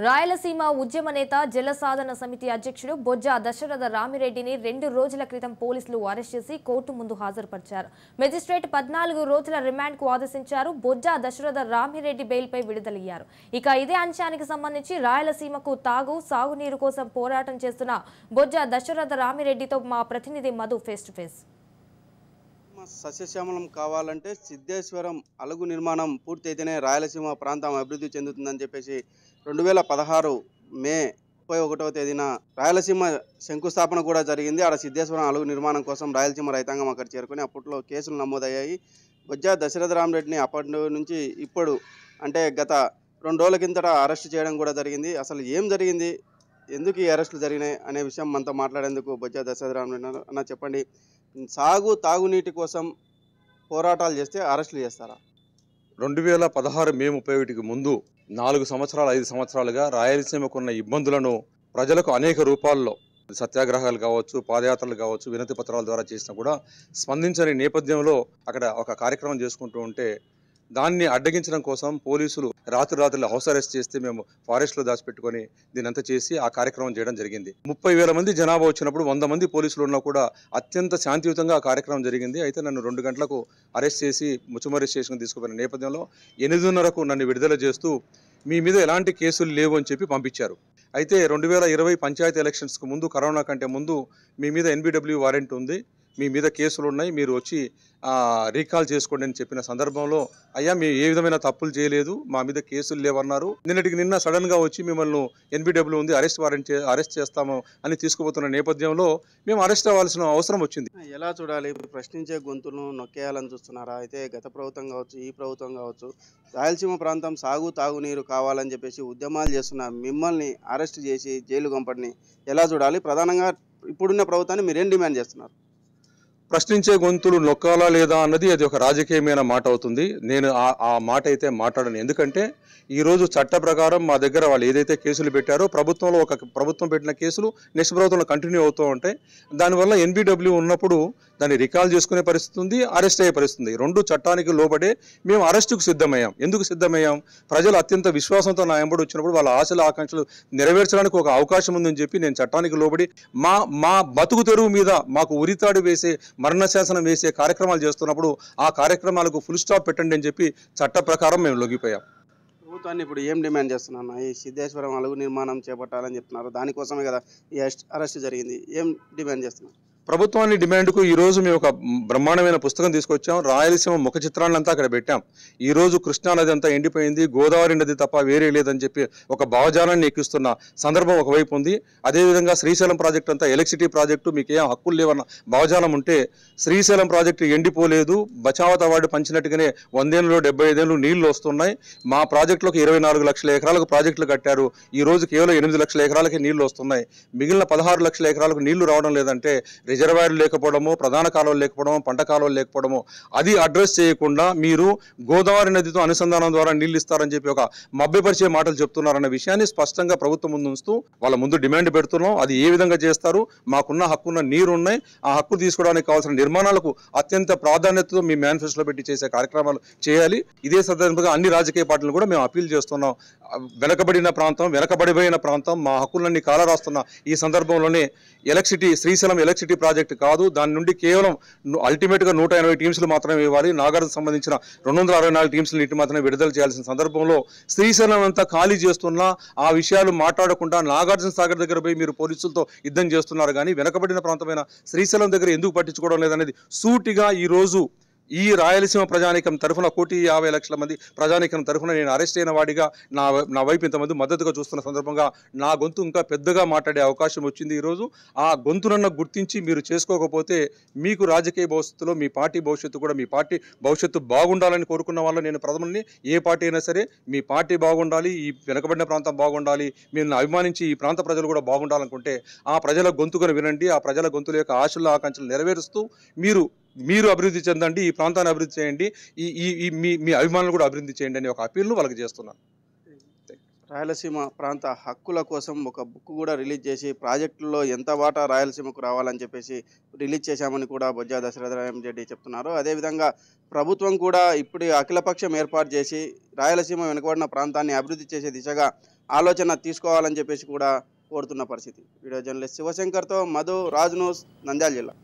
రాయలసీమ ఉద్యమ నేత జలసాధన సమితి అధ్యక్షుడు బొజ్జ దశరథ రామిరెడ్డిని 2 రోజుల క్రితం పోలీసులు అరెస్ట్ చేసి కోర్టు ముందు హాజరుపరిచారు. మెజిస్ట్రేట్ 14 రోజుల రిమాండ్కు ఆదేశించారు. బొజ్జ దశరథ రామిరెడ్డి బెయిల్పై విడుదలయ్యారు. ఇక ఇదే అంశానికి సంబంధించి రాయలసీమకు సాగునీరు కోసం పోరాటం చేస్తున్న బొజ్జ దశరథ రామిరెడ్డితో మా ప్రతినిధి మధు ఫేస్ టు ఫేస్. సస్యశ్యామలం కావాలంటే సిద్ధేశ్వరం అలుగు నిర్మాణం పూర్తయితేనే రాయలసీమ ప్రాంతం అభివృద్ధి చెందుతుందని చెప్పేసి 2016 మే 31వ తేదీన రాయలసీమ శంకుస్థాపన కూడా జరిగింది. ఆడ సిద్ధేశ్వరం అలుగు నిర్మాణం కోసం రాయలసీమ రైతాంగం అక్కడ చేరుకుని అప్పట్లో కేసులు నమోదయ్యాయి. బొజ్జ దశరథ రామిరెడ్డిని అప్పటి నుంచి ఇప్పుడు అంటే గత 2 రోజుల కిందట అరెస్ట్ చేయడం కూడా జరిగింది. అసలు ఏం జరిగింది, ఎందుకు ఈ అరెస్టులు జరిగినాయి అనే విషయం మనతో మాట్లాడేందుకు బొజ్జ దశరథ రామిరెడ్డి అన్న చెప్పండి. తాగునీటి కోసం పోరాటాలు చేస్తే అరెస్టులు చేస్తారా? 2016 మే 31కి ముందు 4 సంవత్సరాలు 5 సంవత్సరాలుగా రాయలసీమకున్న ఇబ్బందులను ప్రజలకు అనేక రూపాల్లో సత్యాగ్రహాలు కావచ్చు, పాదయాత్రలు కావచ్చు, వినతి పత్రాల ద్వారా చేసినా కూడా స్పందించని నేపథ్యంలో అక్కడ ఒక కార్యక్రమం చేసుకుంటూ ఉంటే దాన్ని అడ్డగించడం కోసం పోలీసులు రాత్రులు హౌస్ అరెస్ట్ చేస్తే మేము ఫారెస్ట్లో దాచిపెట్టుకొని దీనంతా చేసి ఆ కార్యక్రమం చేయడం జరిగింది. 30,000 మంది జనాభా వచ్చినప్పుడు 100 మంది పోలీసులు ఉన్నా కూడా అత్యంత శాంతియుతంగా ఆ కార్యక్రమం జరిగింది. అయితే నన్ను 2 గంటలకు అరెస్ట్ చేసి ముచ్చుమరీ స్టేషన్కి తీసుకుపోయిన నేపథ్యంలో 8:30కు నన్ను విడుదల చేస్తూ మీ మీద ఎలాంటి కేసులు లేవు అని చెప్పి పంపించారు. అయితే 2020 పంచాయతీ ఎలక్షన్స్కు ముందు, కరోనా కంటే ముందు మీ మీద NBW వారెంట్ ఉంది, మీ మీద కేసులు ఉన్నాయి, మీరు వచ్చి రీకాల్ చేసుకోండి అని చెప్పిన సందర్భంలో అయ్యా మేము ఏ విధమైన తప్పులు చేయలేదు, మా మీద కేసులు లేవన్నారు. నిన్న సడన్గా వచ్చి మిమ్మల్ని NBW ఉంది, అరెస్ట్ చేస్తాము అని తీసుకుపోతున్న నేపథ్యంలో మేము అరెస్ట్ అవ్వాల్సిన అవసరం వచ్చింది. ఎలా చూడాలి? ప్రశ్నించే గొంతులను నొక్కేయాలని చూస్తున్నారా? అయితే గత ప్రభుత్వం కావచ్చు, ఈ ప్రభుత్వం కావచ్చు, రాయలసీమ ప్రాంతం తాగునీరు కావాలని చెప్పేసి ఉద్యమాలు చేస్తున్న మిమ్మల్ని అరెస్ట్ చేసి జైలు పంపడిని ఎలా చూడాలి? ప్రధానంగా ఇప్పుడున్న ప్రభుత్వాన్ని మీరేం డిమాండ్ చేస్తున్నారు? ప్రశ్నించే గొంతులు నొక్కాలా లేదా అన్నది అది ఒక రాజకీయమైన మాట అవుతుంది. నేను ఆ మాట అయితే మాట్లాడను. ఎందుకంటే ఈరోజు చట్ట ప్రకారం మా దగ్గర వాళ్ళు ఏదైతే కేసులు పెట్టారో ప్రభుత్వం పెట్టిన కేసులు నెక్స్ట్ ప్రభుత్వంలో కంటిన్యూ అవుతూ ఉంటాయి. దానివల్ల NBW ఉన్నప్పుడు దాన్ని రికాల్ చేసుకునే పరిస్థితి ఉంది, అరెస్ట్ అయ్యే పరిస్థితి ఉంది. 2 చట్టానికి లోబడే మేము అరెస్టుకు సిద్ధమయ్యాం. ఎందుకు సిద్ధమయ్యాం? ప్రజలు అత్యంత విశ్వాసంతో నా వెంబడి వచ్చినప్పుడు వాళ్ళ ఆశలు ఆకాంక్షలు నెరవేర్చడానికి ఒక అవకాశం ఉందని చెప్పి నేను చట్టానికి లోబడి మా బతుకు తెరువు మీద మాకు ఉరితాడు వేసే, మరణ శాసనం వేసే కార్యక్రమాలు చేస్తున్నప్పుడు ఆ కార్యక్రమాలకు ఫుల్ స్టాప్ పెట్టండి అని చెప్పి చట్ట ప్రకారం మేము లొంగిపోయాం. ప్రభుత్వాన్ని ఇప్పుడు ఏం డిమాండ్ చేస్తున్నా? ఈ సిద్ధేశ్వరం అలుగు నిర్మాణం చేపట్టాలని చెప్తున్నారు, దానికోసమే కదా ఈ అరెస్ట్ జరిగింది. ఏం డిమాండ్ చేస్తున్నారు? ప్రభుత్వాన్ని డిమాండ్కు ఈరోజు మేము ఒక బ్రహ్మాండమైన పుస్తకం తీసుకొచ్చాం. రాయలసీమ ముఖ చిత్రాన్ని అంతా అక్కడ పెట్టాం. ఈరోజు కృష్ణా నది అంతా ఎండిపోయింది, గోదావరి నది తప్ప వేరే లేదని చెప్పి ఒక భావజాలాన్ని ఎక్కిస్తున్న సందర్భం ఒకవైపు ఉంది. అదేవిధంగా శ్రీశైలం ప్రాజెక్టు అంతా ఎలక్ట్రిసిటీ ప్రాజెక్టు, మీకు ఏం హక్కులు లేవన్న భావజాలం ఉంటే శ్రీశైలం ప్రాజెక్టు ఎండిపోలేదు, బచావత్ అవార్డు పంచినట్టుగానే 100 ఏళ్ళు 75 ఏళ్ళు నీళ్లు వస్తున్నాయి. మా ప్రాజెక్టులకు 24 లక్షల ఎకరాలకు ప్రాజెక్టులు కట్టారు. ఈ రోజు కేవలం 8 లక్షల ఎకరాలకే నీళ్లు వస్తున్నాయి. మిగిలిన 16 లక్షల ఎకరాలకు నీళ్లు రావడం లేదంటే రిజర్వాయర్లు లేకపోవడము, ప్రధాన కాలువలు లేకపోవడము, పంట కాలువలు లేకపోవడము, అది అడ్రస్ చేయకుండా మీరు గోదావరి నదితో అనుసంధానం ద్వారా నీళ్లు ఇస్తారని చెప్పి ఒక మభ్యపరిచే మాటలు చెప్తున్నారన్న విషయాన్ని స్పష్టంగా ప్రభుత్వం ముందు ఉంచుతూ వాళ్ళ ముందు డిమాండ్ పెడుతున్నాం. అది ఏ విధంగా చేస్తారు? మాకున్న హక్కున్న నీరు ఉన్నాయి, ఆ హక్కు తీసుకోవడానికి కావాల్సిన నిర్మాణాలకు అత్యంత ప్రాధాన్యతతో మీ మేనిఫెస్టోలో పెట్టి చేసే కార్యక్రమాలు చేయాలి. ఇదే సందర్భంగా అన్ని రాజకీయ పార్టీలు కూడా మేము అప్పీల్ చేస్తున్నాం. వెనకబడిపోయిన ప్రాంతం, మా హక్కులన్నీ కాలరాస్తున్న ఈ సందర్భంలోనే శ్రీశైలం ఎలక్ట్రిసిటీ ప్రాజెక్టు కాదు, దాని నుండి కేవలం అల్టిమేట్గా 180 టీమ్స్లు మాత్రమే ఇవ్వాలి. నాగార్జున సంబంధించిన 264 టీమ్స్లు ఇంటి మాత్రమే విడుదల చేయాల్సిన సందర్భంలో శ్రీశైలం అంతా ఖాళీ చేస్తున్నా ఆ విషయాలు మాట్లాడకుండా నాగార్జున సాగర్ దగ్గర పోయి మీరు పోలీసులతో యుద్ధం చేస్తున్నారు. కానీ వెనకబడిన ప్రాంతమైన శ్రీశైలం దగ్గర ఎందుకు పట్టించుకోవడం లేదనేది సూటిగా ఈరోజు ఈ రాయలసీమ ప్రజానీకం తరఫున 1,50,00,000 మంది ప్రజానీకం తరఫున నేను అరెస్ట్ అయిన వాడిగా నా వైపు ఇంతమంది మద్దతుగా చూస్తున్న సందర్భంగా నా గొంతు ఇంకా పెద్దగా మాట్లాడే అవకాశం వచ్చింది. ఈరోజు ఆ గొంతునన్న గుర్తించి మీరు చేసుకోకపోతే మీకు రాజకీయ భవిష్యత్తులో మీ పార్టీ భవిష్యత్తు కూడా, మీ పార్టీ భవిష్యత్తు బాగుండాలని కోరుకున్న వాళ్ళు నేను ప్రథమని, ఏ పార్టీ అయినా సరే మీ పార్టీ బాగుండాలి, ఈ వెనకబడిన ప్రాంతం బాగుండాలి, మీరు అభిమానించి ఈ ప్రాంత ప్రజలు కూడా బాగుండాలనుకుంటే ఆ ప్రజల గొంతుకొని వినండి, ఆ ప్రజల గొంతుల యొక్క ఆశలు ఆకాంక్షలు నెరవేరుస్తూ మీరు అభివృద్ధి చెందండి, ఈ ప్రాంతాన్ని అభివృద్ధి చేయండి, మీ అభిమానులు కూడా అభివృద్ధి చేయండి అని ఒక అప్పీల్ను వాళ్ళకి చేస్తున్నాను. రాయలసీమ ప్రాంత హక్కుల కోసం ఒక బుక్ కూడా రిలీజ్ చేసి ప్రాజెక్టుల్లో ఎంత వాటా రాయలసీమకు రావాలని చెప్పేసి రిలీజ్ చేశామని కూడా బొజ్జా దశరథరామరెడ్డి చెప్తున్నారు. అదేవిధంగా ప్రభుత్వం కూడా ఇప్పుడు అఖిలపక్షం ఏర్పాటు చేసి రాయలసీమ వెనుకబడిన ప్రాంతాన్ని అభివృద్ధి చేసే దిశగా ఆలోచన తీసుకోవాలని చెప్పేసి కూడా కోరుతున్న పరిస్థితి. వీడియో జర్నలిస్ట్ శివశంకర్తో మధు, రాజ్ న్యూస్, నంద్యాల జిల్లా.